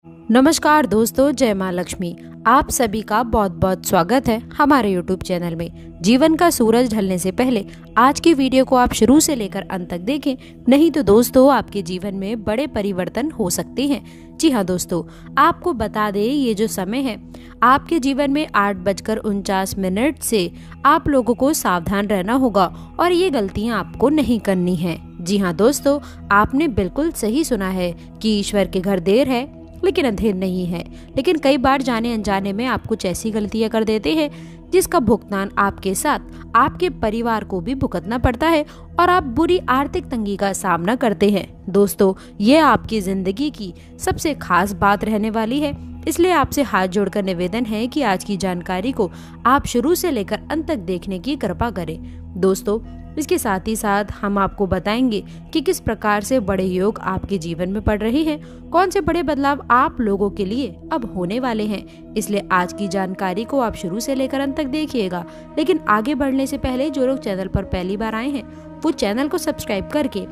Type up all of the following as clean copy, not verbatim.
नमस्कार दोस्तों, जय माँ लक्ष्मी। आप सभी का बहुत बहुत स्वागत है हमारे YouTube चैनल में। जीवन का सूरज ढलने से पहले आज की वीडियो को आप शुरू से लेकर अंत तक देखें, नहीं तो दोस्तों आपके जीवन में बड़े परिवर्तन हो सकते हैं। जी हाँ दोस्तों, आपको बता दें ये जो समय है आपके जीवन में 8:49 से आप लोगों को सावधान रहना होगा और ये गलतियाँ आपको नहीं करनी है। जी हाँ दोस्तों, आपने बिल्कुल सही सुना है कि ईश्वर के घर देर है लेकिन अंधेर नहीं है। लेकिन कई बार जाने अनजाने में आप कुछ ऐसी गलतियां कर देते हैं जिसका भुगतान आपके साथ आपके परिवार को भी भुगतना पड़ता है और आप बुरी आर्थिक तंगी का सामना करते हैं। दोस्तों, ये आपकी जिंदगी की सबसे खास बात रहने वाली है, इसलिए आपसे हाथ जोड़कर निवेदन है कि आज की जानकारी को आप शुरू से लेकर अंत तक देखने की कृपा करें। दोस्तों, इसके साथ ही साथ हम आपको बताएंगे कि किस प्रकार से बड़े योग आपके जीवन में पड़ रहे हैं, कौन से बड़े बदलाव आप लोगों के लिए अब होने वाले हैं। इसलिए आज की जानकारी को आप शुरू से लेकर अंत तक देखिएगा। लेकिन आगे बढ़ने से पहले जो लोग चैनल पर पहली बार आए हैं वो चैनल को सब्सक्राइब करके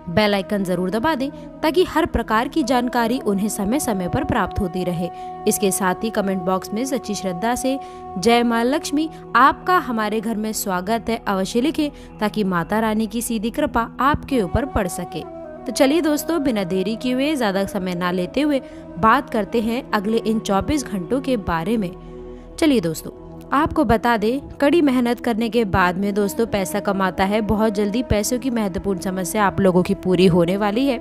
बेल आइकन जरूर दबा दें ताकि हर प्रकार की जानकारी उन्हें समय समय पर प्राप्त होती रहे। इसके साथ ही कमेंट बॉक्स में सच्ची श्रद्धा से जय माँ लक्ष्मी, आपका हमारे घर में स्वागत है अवश्य लिखें ताकि माता रानी की सीधी कृपा आपके ऊपर पड़ सके। तो चलिए दोस्तों, बिना देरी किए हुए ज्यादा समय ना लेते हुए बात करते हैं अगले इन 24 घंटों के बारे में। चलिए दोस्तों, आपको बता दें, कड़ी मेहनत करने के बाद में दोस्तों पैसा कमाता है। बहुत जल्दी पैसों की महत्वपूर्ण समस्या आप लोगों की पूरी होने वाली है।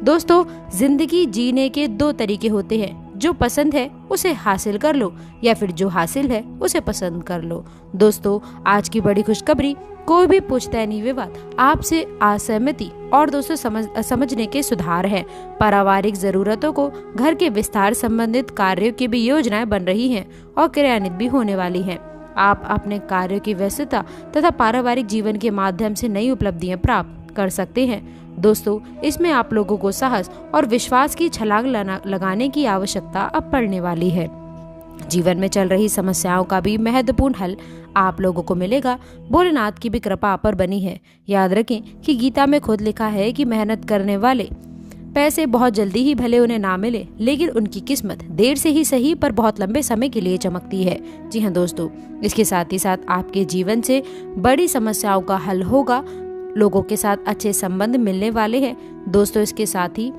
दोस्तों, जिंदगी जीने के 2 तरीके होते हैं, जो पसंद है उसे हासिल कर लो या फिर जो हासिल है उसे पसंद कर लो। दोस्तों, आज की बड़ी खुशखबरी, कोई भी पुश्तैनी विवाद आपसे असहमति और दोस्तों समझने के सुधार है। पारिवारिक जरूरतों को घर के विस्तार संबंधित कार्यों की भी योजनाएं बन रही हैं और क्रियान्वित भी होने वाली हैं। आप अपने कार्यों की व्यस्तता तथा पारिवारिक जीवन के माध्यम से नई उपलब्धियां प्राप्त कर सकते हैं। दोस्तों, इसमें आप लोगों को साहस और विश्वास की छलांग लगाने की आवश्यकता अब पड़ने वाली है। जीवन में चल रही समस्याओं का भी महत्वपूर्ण हल आप लोगों को मिलेगा। भोलेनाथ की भी कृपा आप पर बनी है। याद रखें कि गीता में खुद लिखा है कि मेहनत करने वाले पैसे बहुत जल्दी ही भले उन्हें ना मिले, लेकिन उनकी किस्मत देर से ही सही पर बहुत लंबे समय के लिए चमकती है। जी हाँ दोस्तों, इसके साथ ही साथ आपके जीवन से बड़ी समस्याओं का हल होगा। लोगों के साथ अच्छे संबंध मिलने वाले हैं। दोस्तों, इसके साथ ही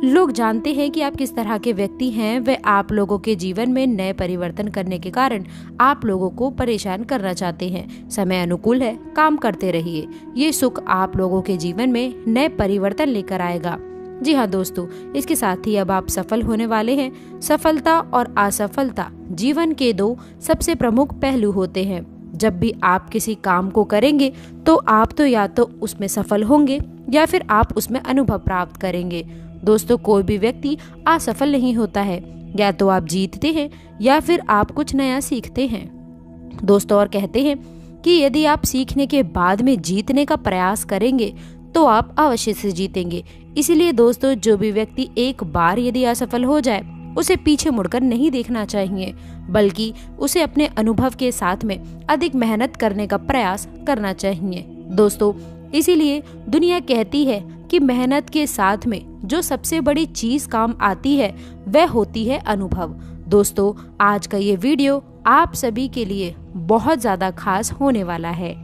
लोग जानते हैं कि आप किस तरह के व्यक्ति हैं। वे आप लोगों के जीवन में नए परिवर्तन करने के कारण आप लोगों को परेशान करना चाहते हैं। समय अनुकूल है, काम करते रहिए। ये सुख आप लोगों के जीवन में नए परिवर्तन लेकर आएगा। जी हाँ दोस्तों, इसके साथ ही अब आप सफल होने वाले हैं। सफलता और असफलता जीवन के 2 सबसे प्रमुख पहलू होते हैं। जब भी आप किसी काम को करेंगे तो आप तो या तो उसमें सफल होंगे या फिर आप उसमें अनुभव प्राप्त करेंगे। दोस्तों, कोई भी व्यक्ति असफल नहीं होता है, या तो आप जीतते हैं या फिर आप कुछ नया सीखते हैं। दोस्तों, और कहते हैं कि यदि आप सीखने के बाद में जीतने का प्रयास करेंगे तो आप अवश्य से जीतेंगे। इसीलिए दोस्तों, जो भी व्यक्ति एक बार यदि असफल हो जाए उसे पीछे मुड़कर नहीं देखना चाहिए, बल्कि उसे अपने अनुभव के साथ में अधिक मेहनत करने का प्रयास करना चाहिए। दोस्तों, इसीलिए दुनिया कहती है कि मेहनत के साथ में जो सबसे बड़ी चीज काम आती है वह होती है अनुभव। दोस्तों, आज का ये वीडियो आप सभी के लिए बहुत ज्यादा खास होने वाला है।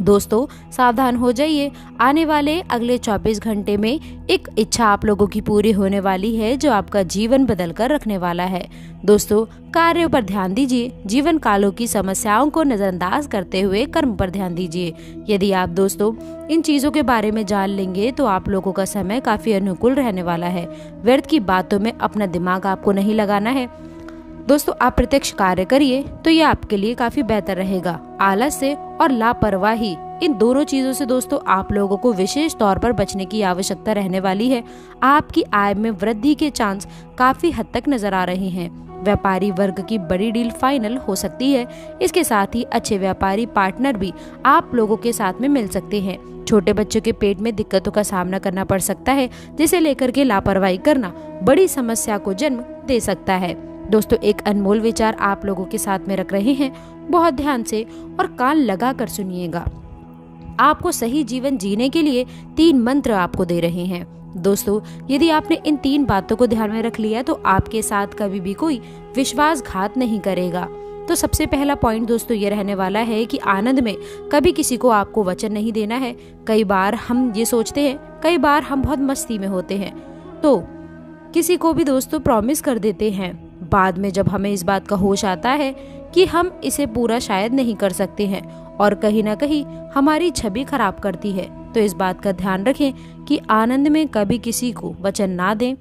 दोस्तों, सावधान हो जाइए, आने वाले अगले 24 घंटे में एक इच्छा आप लोगों की पूरी होने वाली है जो आपका जीवन बदल कर रखने वाला है। दोस्तों, कार्यों पर ध्यान दीजिए। जीवन कालों की समस्याओं को नजरअंदाज करते हुए कर्म पर ध्यान दीजिए। यदि आप दोस्तों इन चीजों के बारे में जान लेंगे तो आप लोगों का समय काफी अनुकूल रहने वाला है। व्यर्थ की बातों में अपना दिमाग आपको नहीं लगाना है। दोस्तों, आप प्रत्यक्ष कार्य करिए तो ये आपके लिए काफी बेहतर रहेगा। आलस्य और लापरवाही, इन दोनों चीजों से दोस्तों आप लोगों को विशेष तौर पर बचने की आवश्यकता रहने वाली है। आपकी आय में वृद्धि के चांस काफी हद तक नजर आ रहे हैं। व्यापारी वर्ग की बड़ी डील फाइनल हो सकती है। इसके साथ ही अच्छे व्यापारी पार्टनर भी आप लोगों के साथ में मिल सकते हैं। छोटे बच्चों के पेट में दिक्कतों का सामना करना पड़ सकता है, जिसे लेकर के लापरवाही करना बड़ी समस्या को जन्म दे सकता है। दोस्तों, एक अनमोल विचार आप लोगों के साथ में रख रहे हैं, बहुत ध्यान से और कान लगा कर सुनिएगा। आपको सही जीवन जीने के लिए 3 मंत्र आपको दे रहे हैं। दोस्तों, यदि आपने इन 3 बातों को ध्यान में रख लिया तो आपके साथ कभी भी कोई विश्वासघात नहीं करेगा। तो सबसे पहला पॉइंट दोस्तों ये रहने वाला है कि आनंद में कभी किसी को आपको वचन नहीं देना है। कई बार हम ये सोचते हैं, कई बार हम बहुत मस्ती में होते हैं तो किसी को भी दोस्तों प्रॉमिस कर देते हैं, बाद में जब हमें इस बात का होश आता है कि हम इसे पूरा शायद नहीं कर सकते हैं और कहीं ना कहीं हमारी छवि खराब करती है। तो इस बात का ध्यान रखें कि आनंद में कभी किसी को वचन ना दें।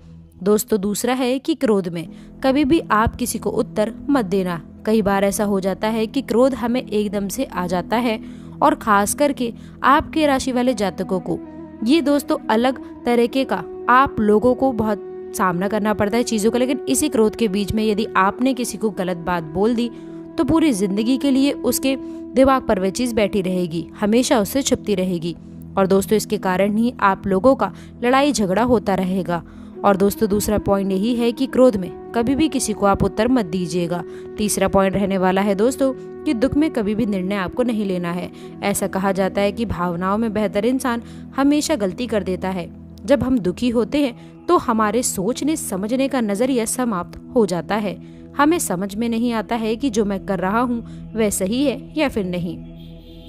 दोस्तों, दूसरा है कि क्रोध में कभी भी आप किसी को उत्तर मत देना। कई बार ऐसा हो जाता है कि क्रोध हमें एकदम से आ जाता है और खास करके आपके राशि वाले जातकों को ये दोस्तों अलग तरीके का आप लोगों को बहुत सामना करना पड़ता है चीजों का। लेकिन इसी क्रोध के बीच में यदि आपने किसी को गलत बात बोल दी तो पूरी जिंदगी के लिए उसके दिमाग पर वह चीज बैठी रहेगी, हमेशा उससे छुपती रहेगी और दोस्तों इसके कारण ही आप लोगों का लड़ाई झगड़ा होता रहेगा। और दोस्तों दूसरा पॉइंट यही है कि क्रोध में कभी भी किसी को आप उत्तर मत दीजिएगा। तीसरा पॉइंट रहने वाला है दोस्तों कि दुख में कभी भी निर्णय आपको नहीं लेना है। ऐसा कहा जाता है कि भावनाओं में बेहतर इंसान हमेशा गलती कर देता है। जब हम दुखी होते हैं तो हमारे सोचने समझने का नजरिया समाप्त हो जाता है। हमें समझ में नहीं आता है कि जो मैं कर रहा हूँ वह सही है या फिर नहीं।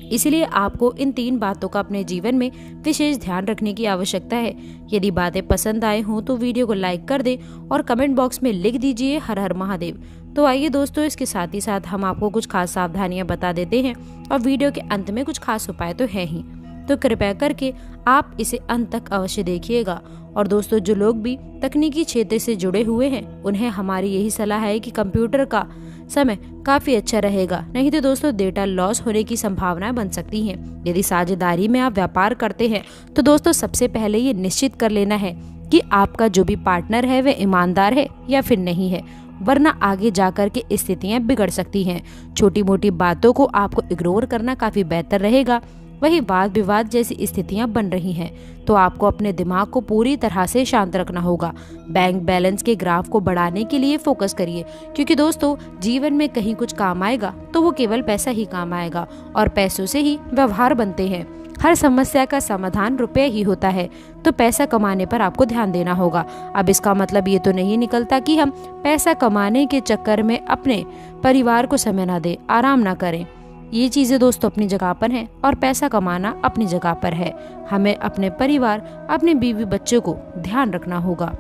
इसलिए आपको इन 3 बातों का अपने जीवन में विशेष ध्यान रखने की आवश्यकता है। यदि बातें पसंद आए हों तो वीडियो को लाइक कर दें और कमेंट बॉक्स में लिख दीजिए हर हर महादेव। तो आइए दोस्तों, इसके साथ ही साथ हम आपको कुछ खास सावधानियां बता देते हैं और वीडियो के अंत में कुछ खास उपाय तो है ही, तो कृपया करके आप इसे अंत तक अवश्य देखिएगा। और दोस्तों, जो लोग भी तकनीकी क्षेत्र से जुड़े हुए हैं उन्हें हमारी यही सलाह है कि कंप्यूटर का समय काफी अच्छा रहेगा, नहीं तो दोस्तों डेटा लॉस होने की संभावनाएं बन सकती हैं। यदि साझेदारी में आप व्यापार करते हैं तो दोस्तों सबसे पहले ये निश्चित कर लेना है कि आपका जो भी पार्टनर है वह ईमानदार है या फिर नहीं है, वरना आगे जाकर के स्थितियां बिगड़ सकती हैं। छोटी मोटी बातों को आपको इग्नोर करना काफी बेहतर रहेगा। वही वाद विवाद जैसी स्थितियां बन रही हैं तो आपको अपने दिमाग को पूरी तरह से शांत रखना होगा। बैंक बैलेंस के ग्राफ को बढ़ाने के लिए फोकस करिए, क्योंकि दोस्तों जीवन में कहीं कुछ काम आएगा तो वो केवल पैसा ही काम आएगा और पैसों से ही व्यवहार बनते हैं। हर समस्या का समाधान रुपये ही होता है, तो पैसा कमाने पर आपको ध्यान देना होगा। अब इसका मतलब ये तो नहीं निकलता कि हम पैसा कमाने के चक्कर में अपने परिवार को समय ना दें, आराम ना करें। ये चीजें दोस्तों अपनी जगह पर हैं और पैसा कमाना अपनी जगह पर है। हमें अपने परिवार, अपने बीवी बच्चों को ध्यान रखना होगा।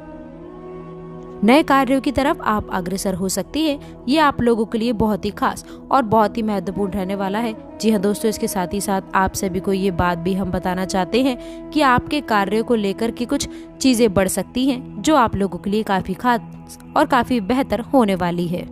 नए कार्यों की तरफ आप अग्रसर हो सकती है। ये आप लोगों के लिए बहुत ही खास और बहुत ही महत्वपूर्ण रहने वाला है। जी हाँ दोस्तों, इसके साथ ही साथ आप सभी को ये बात भी हम बताना चाहते हैं कि आपके कार्यों को लेकर के कुछ चीजें बढ़ सकती हैं जो आप लोगों के लिए काफी खास और काफी बेहतर होने वाली है।